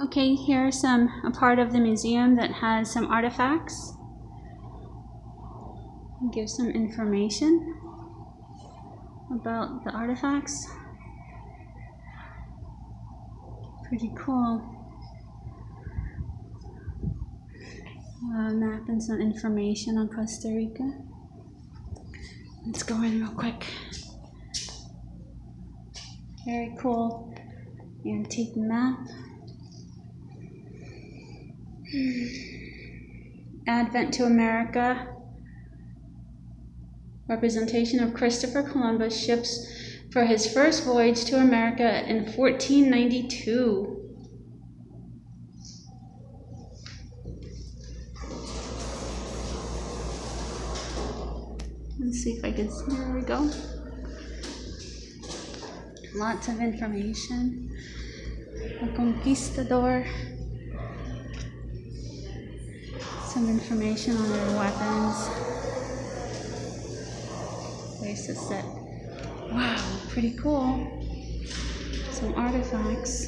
Okay, here's a part of the museum that has some artifacts. Give some information about the artifacts. Pretty cool. Map and some information on Costa Rica. Let's go in real quick. Very cool antique map. Advent to America. Representation of Christopher Columbus ships for his first voyage to America in 1492. Let's see if I can, there we go. Lots of information. A conquistador. Some information on their weapons. Place to sit. Wow, pretty cool. Some artifacts.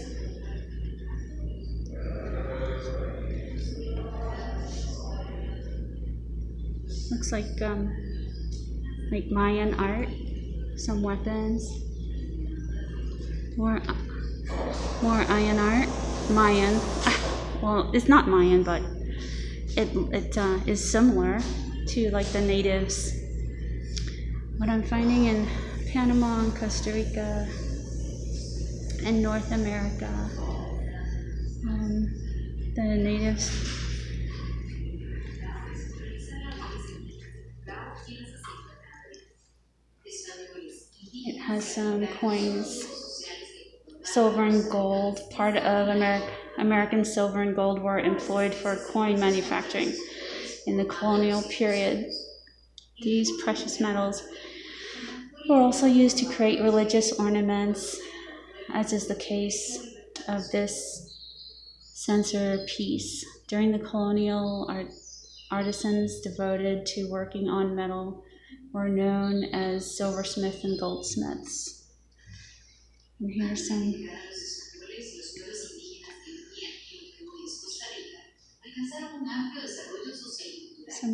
Looks like Mayan art. Some weapons. More iron art. Mayan. Well, it's not Mayan, but it is similar to like the natives. What I'm finding in Panama and Costa Rica and North America, the natives. It has some coins, silver and gold. Part of American silver and gold were employed for coin manufacturing in the colonial period. These precious metals were also used to create religious ornaments, as is the case of this censer piece. During the colonial, artisans devoted to working on metal were known as silversmiths and goldsmiths. And here's some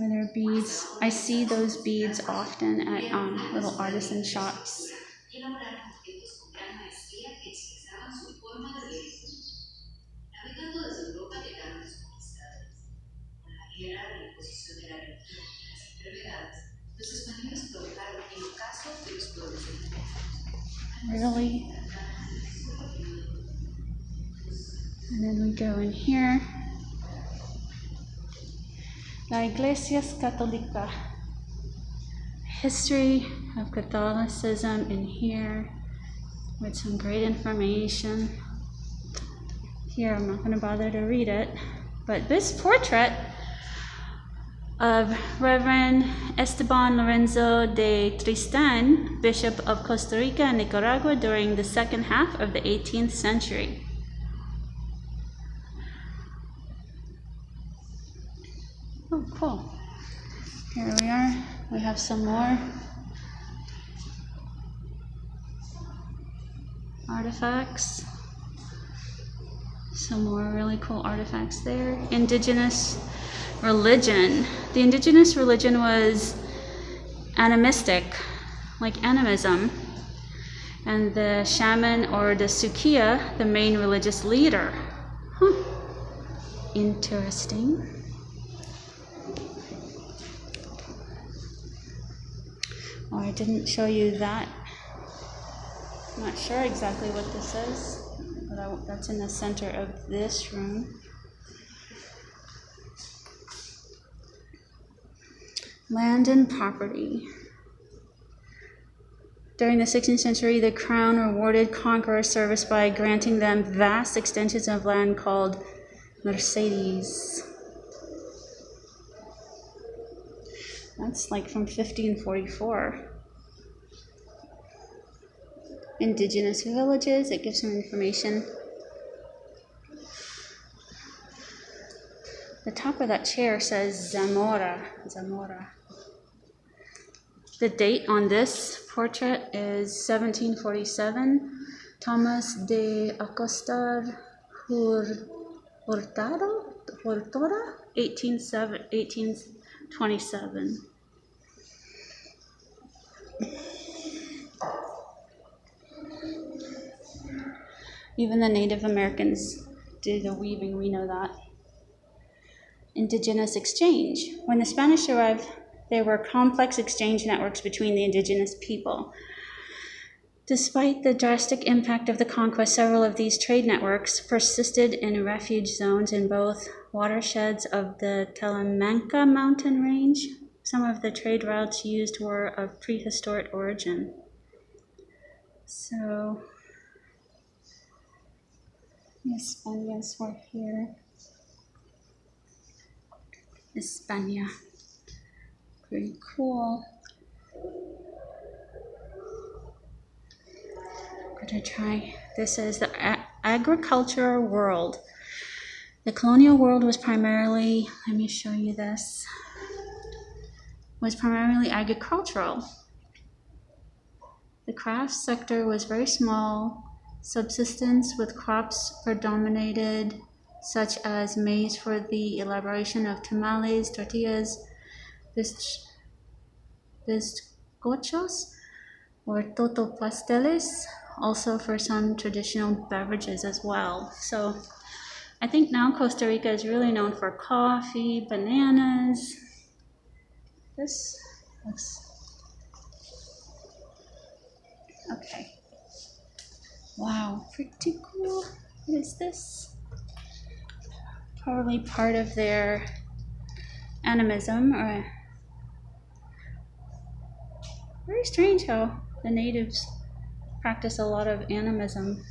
of their beads. I see those beads often at little artisan shops. Really? And then we go in here. La Iglesia Católica. History of Catholicism in here with some great information. Here, I'm not going to bother to read it, but this portrait of Reverend Esteban Lorenzo de Tristan, Bishop of Costa Rica and Nicaragua during the second half of the 18th century. Oh, cool. Here we are. We have some more artifacts. Some more really cool artifacts there. Indigenous religion. The indigenous religion was animistic, like animism. And the shaman or the sukiya, the main religious leader. Interesting. Oh, I didn't show you that. I'm not sure exactly what this is, but that's in the center of this room. Land and property. During the 16th century, the crown rewarded conquerors' service by granting them vast extensions of land called mercedes. That's like from 1544. Indigenous villages, it gives some information. The top of that chair says Zamora. The date on this portrait is 1747. Thomas de Acosta Hurtado, 1827. Even the Native Americans did the weaving, we know that. Indigenous exchange. When the Spanish arrived, there were complex exchange networks between the indigenous people. Despite the drastic impact of the conquest, several of these trade networks persisted in refuge zones in both watersheds of the Talamanca mountain range. Some of the trade routes used were of prehistoric origin. So, the Spaniards were here. España. Pretty cool. I'm gonna try. This is the agricultural world. The colonial world was primarily, let me show you this, was primarily agricultural. The crafts sector was very small. Subsistence with crops predominated, such as maize for the elaboration of tamales, tortillas, bizcochos, or totopasteles, also for some traditional beverages as well. So I think now Costa Rica is really known for coffee, bananas. This looks okay. Wow, pretty cool. What is this? Probably part of their animism, or very strange how the natives practice a lot of animism.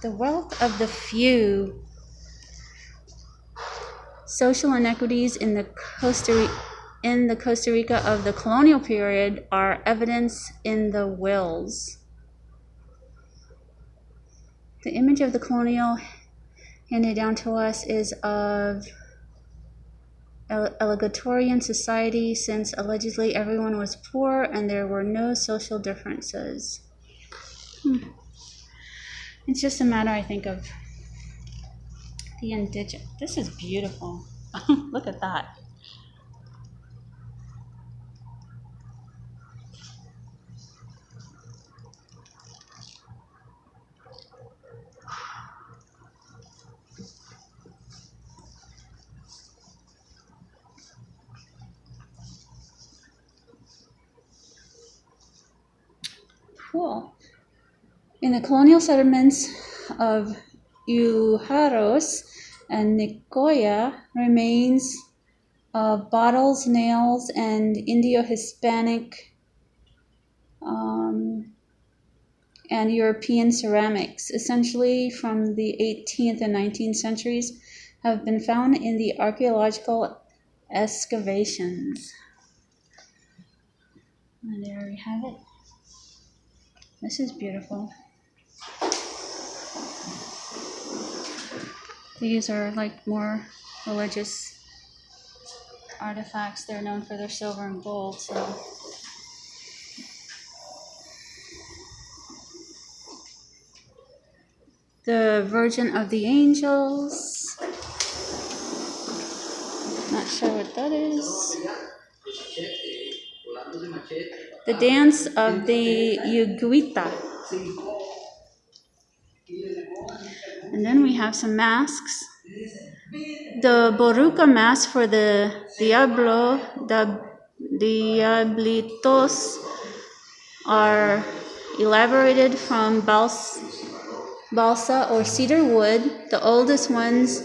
The wealth of the few. Social inequities in the Costa Rica of the colonial period are evidenced in the wills. The image of the colonial handed down to us is of egalitarian society, since allegedly everyone was poor and there were no social differences. It's just a matter, I think, of the indigenous. This is beautiful. Look at that. Cool. In the colonial settlements of Ujaros and Nicoya, remains of bottles, nails, and Indo-Hispanic and European ceramics, essentially from the 18th and 19th centuries, have been found in the archaeological excavations. And there we have it. This is beautiful. These are like more religious artifacts. They're known for their silver and gold, so. The Virgin of the Angels. Not sure what that is. The dance of the Yuguita. And then we have some masks. The Boruca mask for the Diablitos are elaborated from balsa or cedar wood. The oldest ones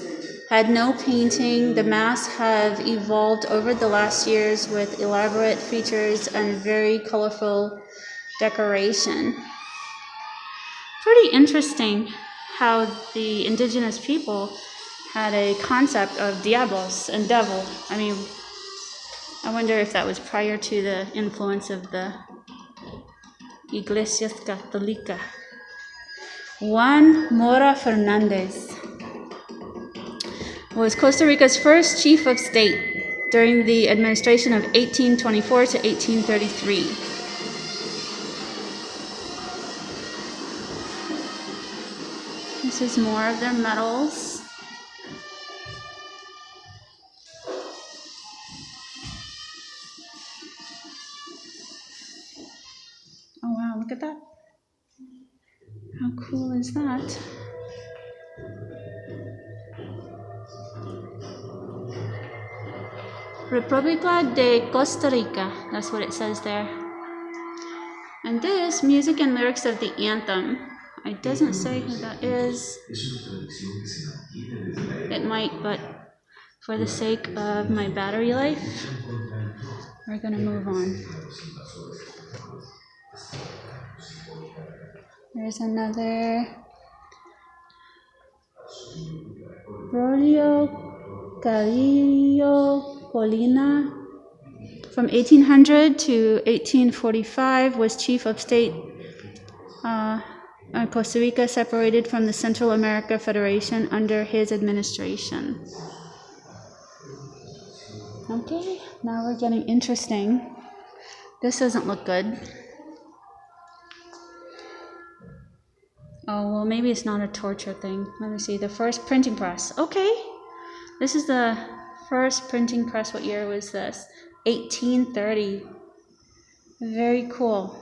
had no painting. The masks have evolved over the last years with elaborate features and very colorful decoration. Pretty interesting how the indigenous people had a concept of diablos and devil. I mean, I wonder if that was prior to the influence of the Iglesias Católica. Juan Mora Fernandez was Costa Rica's first chief of state during the administration of 1824 to 1833. This This is more of their medals. Oh wow, look at that. How cool is that? República de Costa Rica, that's what it says there. And this, music and lyrics of the anthem. It doesn't say who that is. It might, but for the sake of my battery life, we're gonna move on. There's another Rolio Carrillo Colina. From 1800 to 1845 was chief of state. Costa Rica separated from the Central America Federation under his administration. Okay, now we're getting interesting. This doesn't look good. Oh, well, maybe it's not a torture thing. Let me see. The first printing press. Okay. This is the first printing press. What year was this? 1830. Very cool.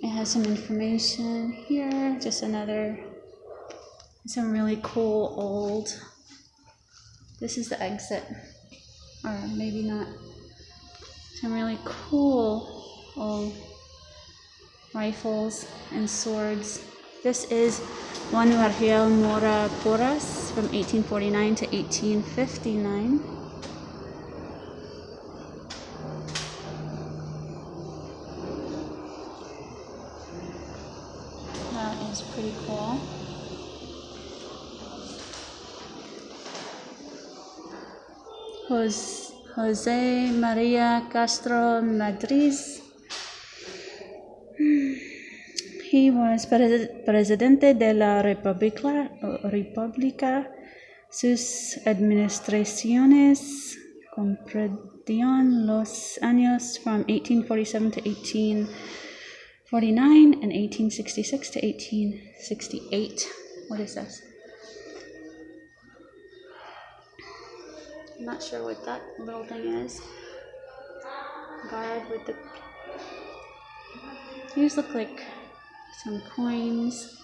It has some information here. Just some really cool old. This is the exit. Or maybe not. Some really cool old rifles and swords. This is Juan Vargel Mora Porras from 1849 to 1859. That is pretty cool. Jose Maria Castro Madriz. He was presidente de la República. Sus administraciones comprendían los años from 1847 to 1849 and 1866 to 1868. What is this? I'm not sure what that little thing is. Guard with the... These look like some coins.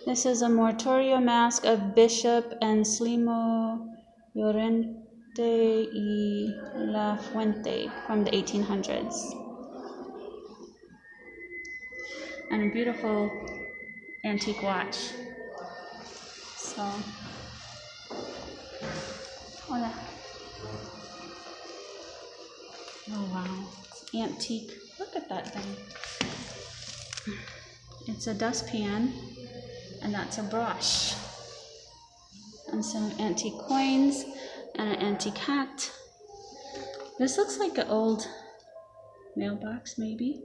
This is a mortuorio mask of Bishop Anselmo Llorente y La Fuente from the 1800s. And a beautiful antique watch. So, hola. Oh wow, it's antique. Look at that thing. It's a dustpan, and that's a brush. And some antique coins, and an antique hat. This looks like an old mailbox, maybe.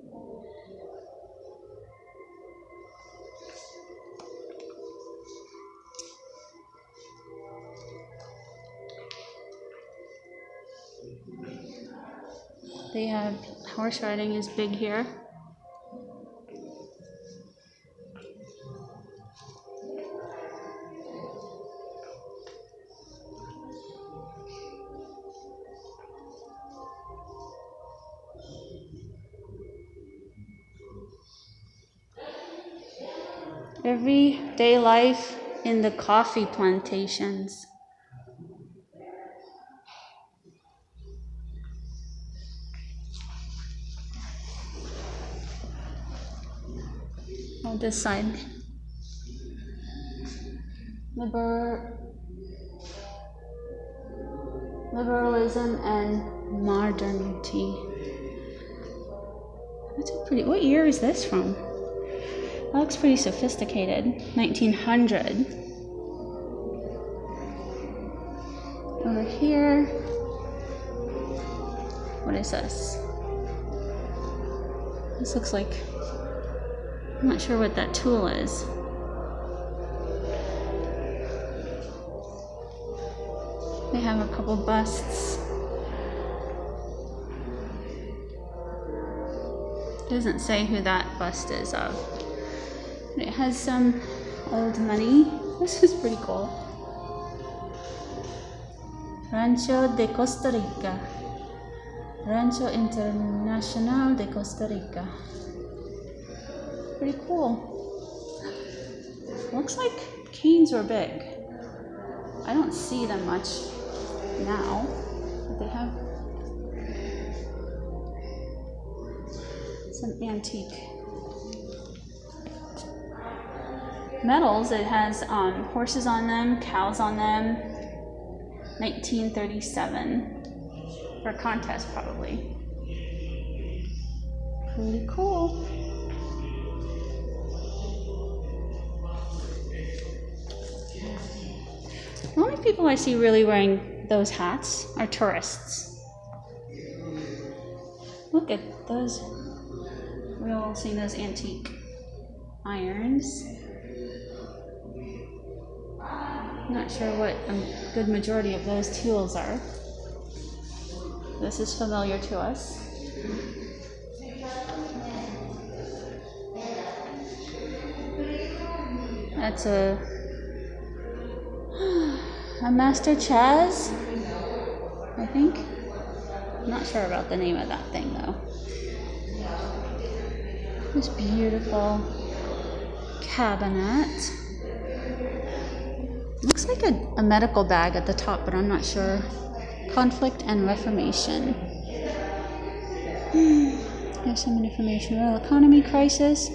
They have horse riding is big here. Everyday life in the coffee plantations. On this side. Liberalism and modernity. That's a pretty, what year is this from? That looks pretty sophisticated. 1900. Over here. What is this? This looks like, I'm not sure what that tool is. They have a couple busts. Doesn't say who that bust is of. But it has some old money. This is pretty cool. Rancho de Costa Rica. Rancho Internacional de Costa Rica. Pretty cool. Looks like canes were big. I don't see them much now, but they have some antique medals. It has horses on them, cows on them. 1937 for a contest, probably. Pretty cool. The only people I see really wearing those hats are tourists. Look at those. We've all seen those antique irons. I'm not sure what a good majority of those tools are. This is familiar to us. That's a Master Chaz, I think. I'm not sure about the name of that thing though. This beautiful cabinet. Looks like a medical bag at the top, but I'm not sure. Conflict and Reformation. Here's some information. World economy crisis,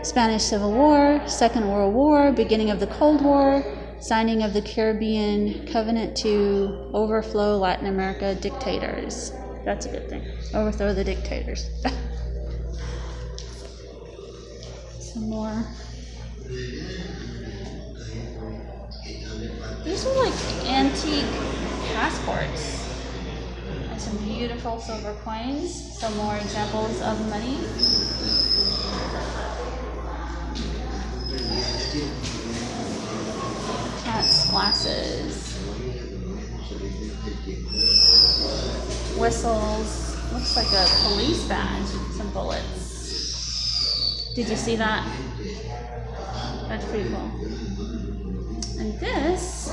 Spanish Civil War, Second World War, beginning of the Cold War, signing of the Caribbean Covenant to overthrow Latin America dictators. That's a good thing. Overthrow the dictators. Some more. These are like antique passports. And some beautiful silver coins. Some more examples of money. Hats, glasses, whistles. Looks like a police badge. Some bullets. Did you see that? That's pretty cool. And this,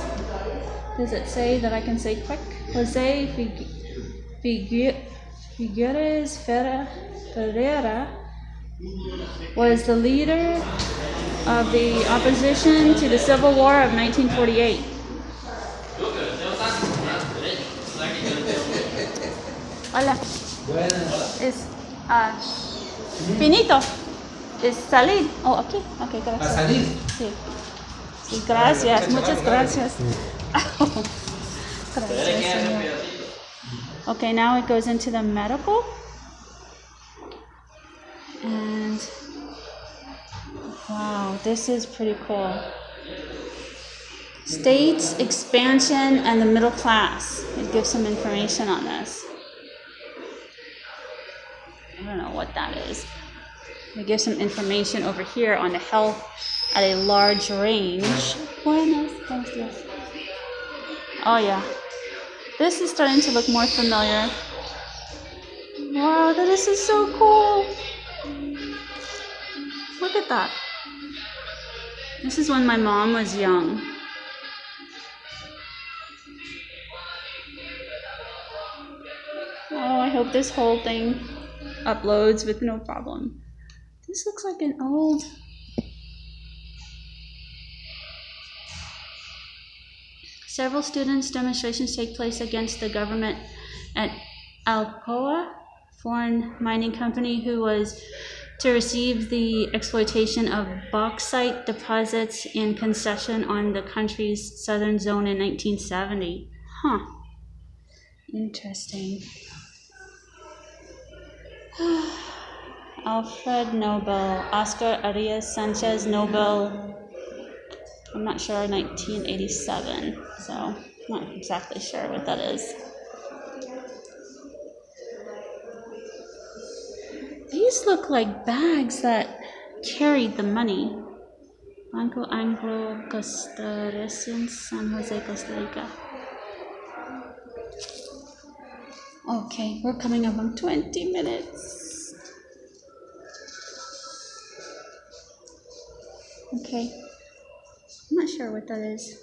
does it say that I can say quick? Jose Figueres Ferreira was the leader of the opposition to the Civil War of 1948. Hola. Es finito. Es salir. Oh, aquí. Okay, gracias. ¿Salir? Sí. Sí, gracias. Muchas gracias. Gracias, señor. Okay, now it goes into the medical. And wow, this is pretty cool. States, expansion, and the middle class. It gives some information on this. I don't know what that is. It gives some information over here on the health at a large range. Buenos días. Oh yeah. This is starting to look more familiar. Wow, this is so cool. Look at that. This is when my mom was young. Oh, I hope this whole thing uploads with no problem. This looks like an old... Several students' demonstrations take place against the government at Alcoa, foreign mining company who was to receive the exploitation of bauxite deposits in concession on the country's southern zone in 1970. Huh. Interesting. Alfred Nobel, Oscar Arias Sanchez Nobel, I'm not sure, 1987, so not exactly sure what that is. These look like bags that carried the money. Banco Anglo Costarricense, San Jose, Costa Rica. Okay, we're coming up on 20 minutes. Okay. I'm not sure what that is.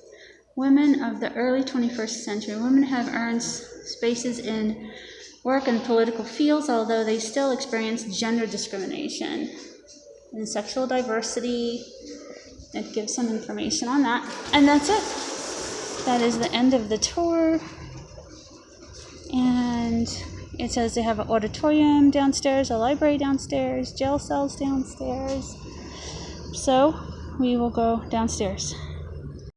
Women of the early 21st century. Women have earned spaces in work and political fields, although they still experience gender discrimination and sexual diversity. It gives some information on that. And that's it. That is the end of the tour. And it says they have an auditorium downstairs, a library downstairs, jail cells downstairs. So we will go downstairs.